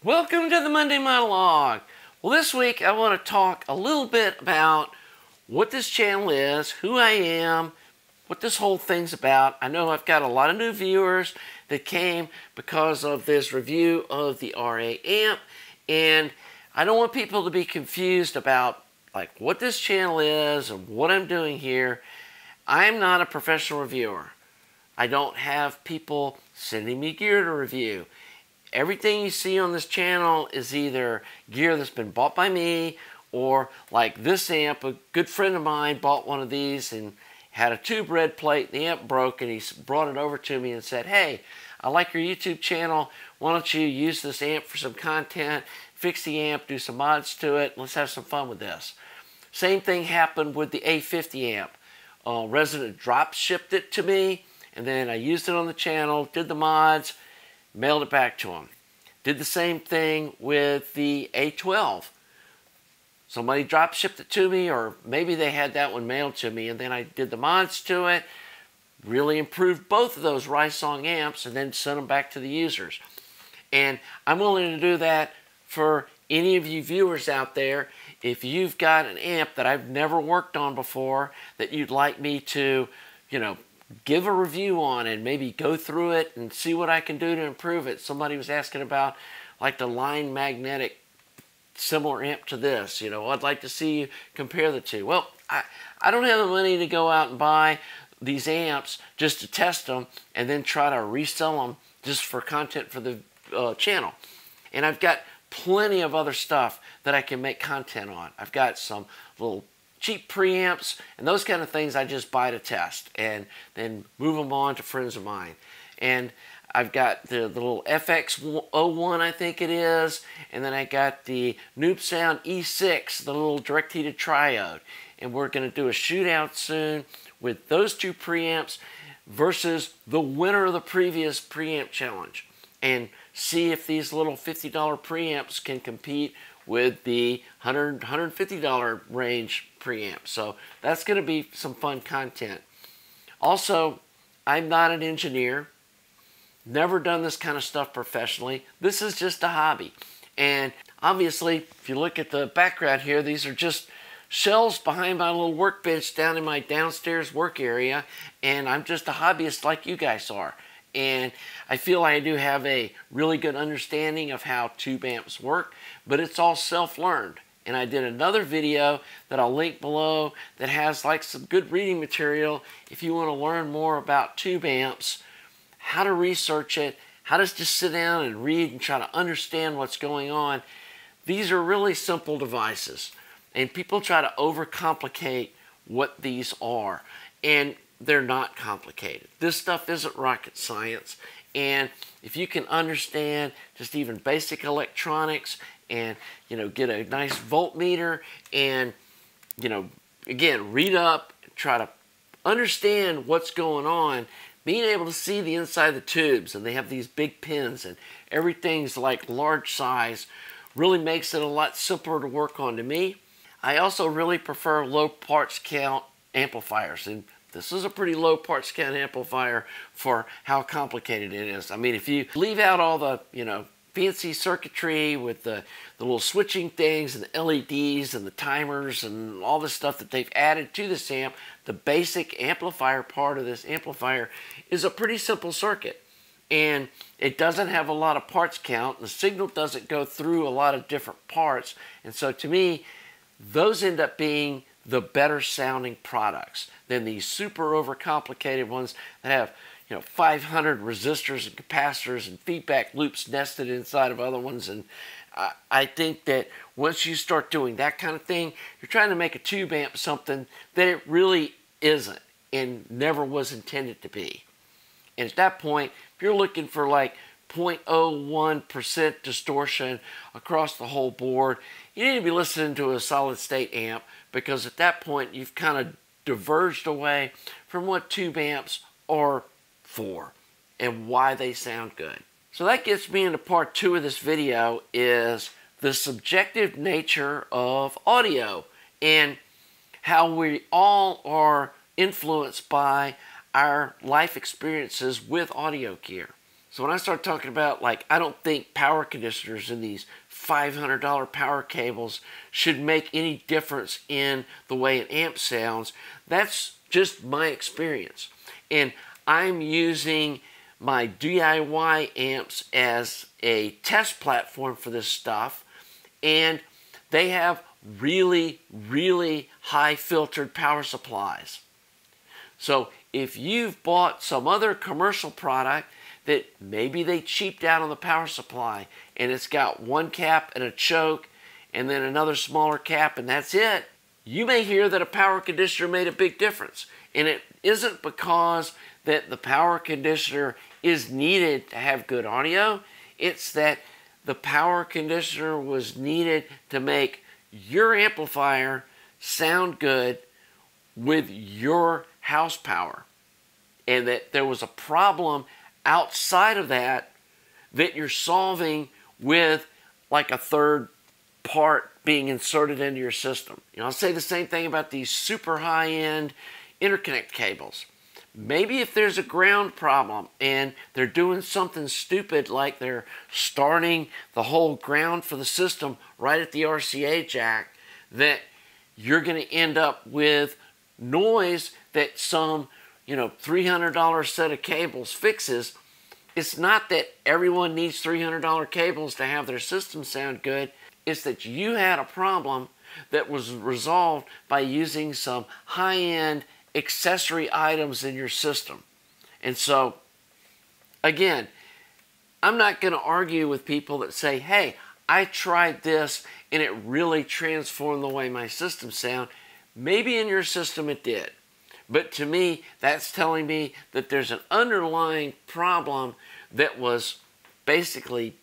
Welcome to the Monday Monologue. Well, this week I want to talk a little bit about what this channel is, who I am, what this whole thing's about. I know I've got a lot of new viewers that came because of this review of the RA amp, and I don't want people to be confused about like what this channel is and what I'm doing here. I'm not a professional reviewer. I don't have people sending me gear to review. Everything you see on this channel is either gear that's been bought by me, or like this amp, a good friend of mine bought one of these and had a tube red plate, the amp broke, and he brought it over to me and said, "Hey, I like your YouTube channel, why don't you use this amp for some content, fix the amp, do some mods to it, let's have some fun with this." Same thing happened with the A50 amp. Resident Drop shipped it to me, and then I used it on the channel, did the mods, mailed it back to him. Did the same thing with the A12. Somebody drop shipped it to me, or maybe they had that one mailed to me, and then I did the mods to it, really improved both of those Risong amps, and then sent them back to the users. And I'm willing to do that for any of you viewers out there. If you've got an amp that I've never worked on before that you'd like me to, give a review on and maybe go through it and see what I can do to improve it. Somebody was asking about like the line magnetic similar amp to this. I'd like to see you compare the two. Well, I don't have the money to go out and buy these amps just to test them and then try to resell them just for content for the channel. And I've got plenty of other stuff that I can make content on. I've got some little cheap preamps and those kind of things I just buy to test and then move them on to friends of mine. And I've got the little FX01, I think it is, and then I got the Noob Sound E6, the little direct heated triode. And we're going to do a shootout soon with those two preamps versus the winner of the previous preamp challenge, and see if these little $50 preamps can compete with the $150 range preamp. So that's going to be some fun content. Also, I'm not an engineer. Never done this kind of stuff professionally. This is just a hobby. And obviously, if you look at the background here, these are just shelves behind my little workbench down in my downstairs work area. And I'm just a hobbyist like you guys are. And I feel I do have a really good understanding of how tube amps work, but it's all self-learned. And I did another video that I'll link below that has like some good reading material if you want to learn more about tube amps, how to research it, how to just sit down and read and try to understand what's going on. These are really simple devices, and people try to overcomplicate what these are. And they're not complicated. This stuff isn't rocket science. And if you can understand just even basic electronics and, get a nice voltmeter and, again, read up, try to understand what's going on, being able to see the inside of the tubes, and they have these big pins and everything's like large size, really makes it a lot simpler to work on to me. I also really prefer low parts count amplifiers, and this is a pretty low parts count amplifier for how complicated it is. I mean, if you leave out all the, fancy circuitry with the little switching things and the LEDs and the timers and all the stuff that they've added to this amp, the basic amplifier part of this amplifier is a pretty simple circuit. And it doesn't have a lot of parts count. The signal doesn't go through a lot of different parts. And so to me, those end up being the better sounding products than these super overcomplicated ones that have 500 resistors and capacitors and feedback loops nested inside of other ones. And I think that once you start doing that kind of thing, you're trying to make a tube amp something that it really isn't and never was intended to be. And at that point, if you're looking for like 0.01% distortion across the whole board, you need to be listening to a solid state amp, because at that point you've kind of diverged away from what tube amps are for and why they sound good. So that gets me into part 2 of this video, is the subjective nature of audio and how we all are influenced by our life experiences with audio gear. So when I start talking about, like, I don't think power conditioners in these $500 power cables should make any difference in the way an amp sounds, that's just my experience. And I'm using my DIY amps as a test platform for this stuff, and they have really, really high filtered power supplies. So if you've bought some other commercial product that maybe they cheaped out on the power supply and it's got one cap and a choke and then another smaller cap and that's it, you may hear that a power conditioner made a big difference. And it isn't because that the power conditioner is needed to have good audio. It's that the power conditioner was needed to make your amplifier sound good with your house power. And that there was a problem outside of that that you're solving with like a third part being inserted into your system. You know, I'll say the same thing about these super high-end interconnect cables. Maybe if there's a ground problem and they're doing something stupid like they're starting the whole ground for the system right at the RCA jack, that you're going to end up with noise that some, $300 set of cables fixes. It's not that everyone needs $300 cables to have their system sound good. It's that you had a problem that was resolved by using some high-end accessory items in your system. And so, again, I'm not going to argue with people that say, hey, I tried this and it really transformed the way my system sound. Maybe in your system it did. But to me, that's telling me that there's an underlying problem that was basically,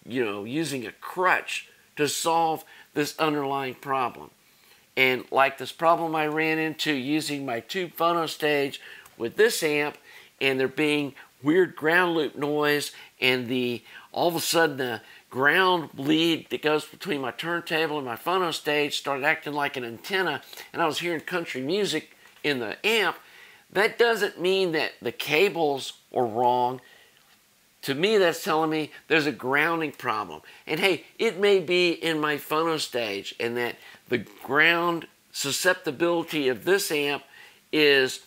using a crutch to solve this underlying problem. And like this problem I ran into using my tube phono stage with this amp, and there being weird ground loop noise, and all of a sudden the ground lead that goes between my turntable and my phono stage started acting like an antenna, and I was hearing country music in the amp. That doesn't mean that the cables are wrong. To me, that's telling me there's a grounding problem. And hey, it may be in my phono stage, and that the ground susceptibility of this amp is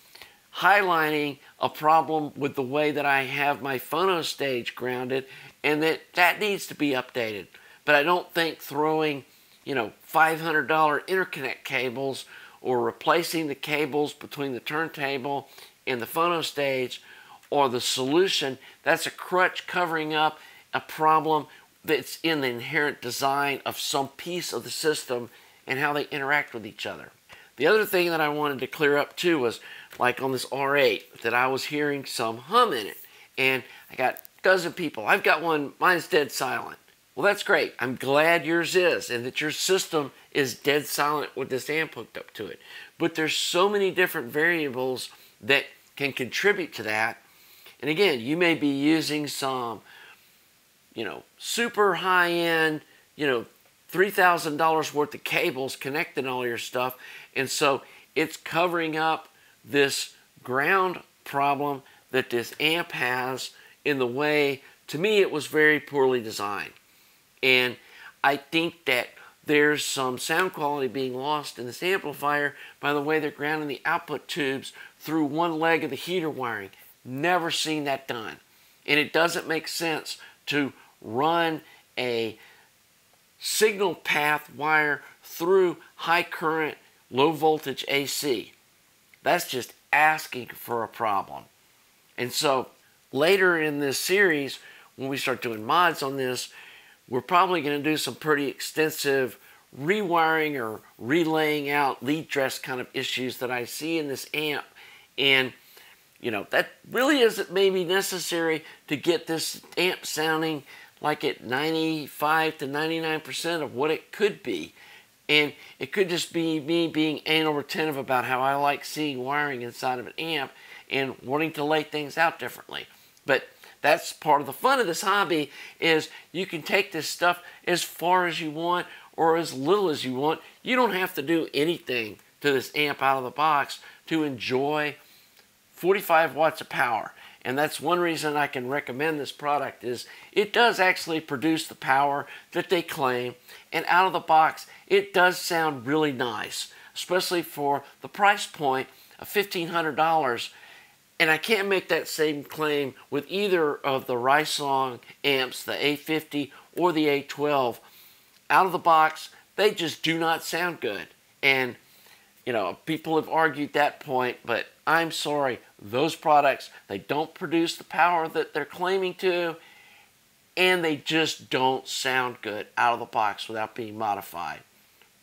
highlighting a problem with the way that I have my phono stage grounded, and that needs to be updated. But I don't think throwing, $500 interconnect cables or replacing the cables between the turntable and the phono stage or the solution. That's a crutch covering up a problem that's in the inherent design of some piece of the system and how they interact with each other. The other thing that I wanted to clear up too was, like on this R8, that I was hearing some hum in it. And I got a dozen people. I've got one, mine's dead silent. Well, that's great. I'm glad yours is, and that your system is dead silent with this amp hooked up to it. But there's so many different variables that can contribute to that. And again, you may be using some, super high-end, $3,000 worth of cables connecting all your stuff. And so it's covering up this ground problem that this amp has in the way, to me, it was very poorly designed. And I think that there's some sound quality being lost in this amplifier by the way they're grounding the output tubes through one leg of the heater wiring. Never seen that done. And it doesn't make sense to run a signal path wire through high current, low voltage AC. That's just asking for a problem. And so later in this series, when we start doing mods on this, we're probably going to do some pretty extensive rewiring or relaying out lead dress kind of issues that I see in this amp. And, that really isn't maybe necessary to get this amp sounding like at 95 to 99% of what it could be. And it could just be me being anal retentive about how I like seeing wiring inside of an amp and wanting to lay things out differently. But that's part of the fun of this hobby, is you can take this stuff as far as you want or as little as you want. You don't have to do anything to this amp out of the box to enjoy 45 watts of power. And that's one reason I can recommend this product is it does actually produce the power that they claim. And out of the box, it does sound really nice, especially for the price point of $1,500. And I can't make that same claim with either of the Risong amps, the A50 or the A12. Out of the box, they just do not sound good. And, you know, people have argued that point, but I'm sorry. Those products, they don't produce the power that they're claiming to, and they just don't sound good out of the box without being modified.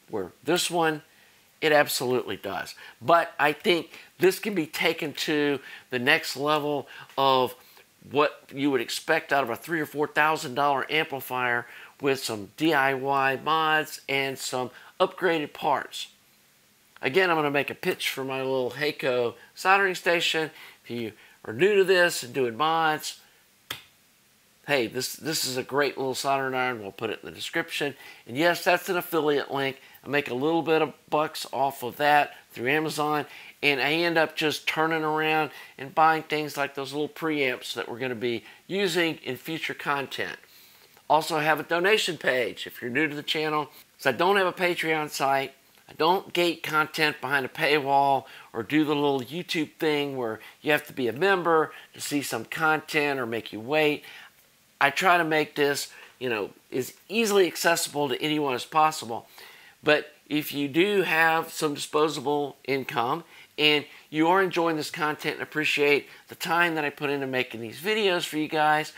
Where this one, it absolutely does. But I think this can be taken to the next level of what you would expect out of a $3,000 or $4,000 amplifier with some DIY mods and some upgraded parts. Again, I'm going to make a pitch for my little Hakko soldering station. If you are new to this and doing mods, hey, this is a great little soldering iron. We'll put it in the description. And yes, that's an affiliate link. I make a little bit of bucks off of that through Amazon, and I end up just turning around and buying things like those little preamps that we're going to be using in future content. Also, I have a donation page if you're new to the channel. So I don't have a Patreon site. I don't gate content behind a paywall or do the little YouTube thing where you have to be a member to see some content or make you wait. I try to make this, you know, as easily accessible to anyone as possible. But if you do have some disposable income and you are enjoying this content and appreciate the time that I put into making these videos for you guys,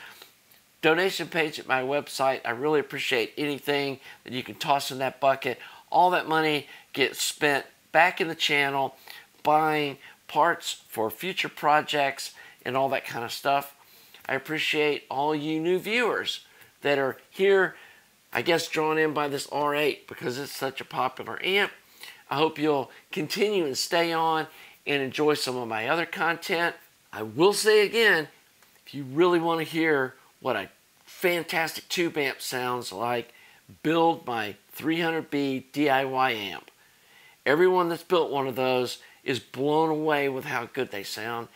donation page at my website. I really appreciate anything that you can toss in that bucket. All that money gets spent back in the channel buying parts for future projects and all that kind of stuff. I appreciate all you new viewers that are here, I guess, drawn in by this R8 because it's such a popular amp. I hope you'll continue and stay on and enjoy some of my other content. I will say again, if you really want to hear what a fantastic tube amp sounds like, build my 300B DIY amp. Everyone that's built one of those is blown away with how good they sound,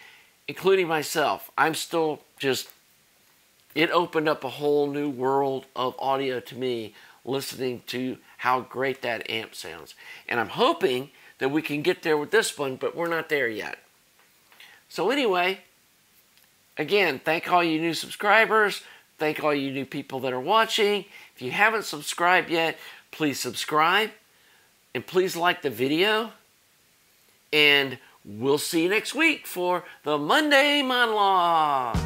including myself. I'm still just, it opened up a whole new world of audio to me listening to how great that amp sounds. And I'm hoping that we can get there with this one, but we're not there yet. So anyway, again, thank all you new subscribers. Thank all you new people that are watching. If you haven't subscribed yet, please subscribe. And please like the video. And we'll see you next week for the Monday Monologue.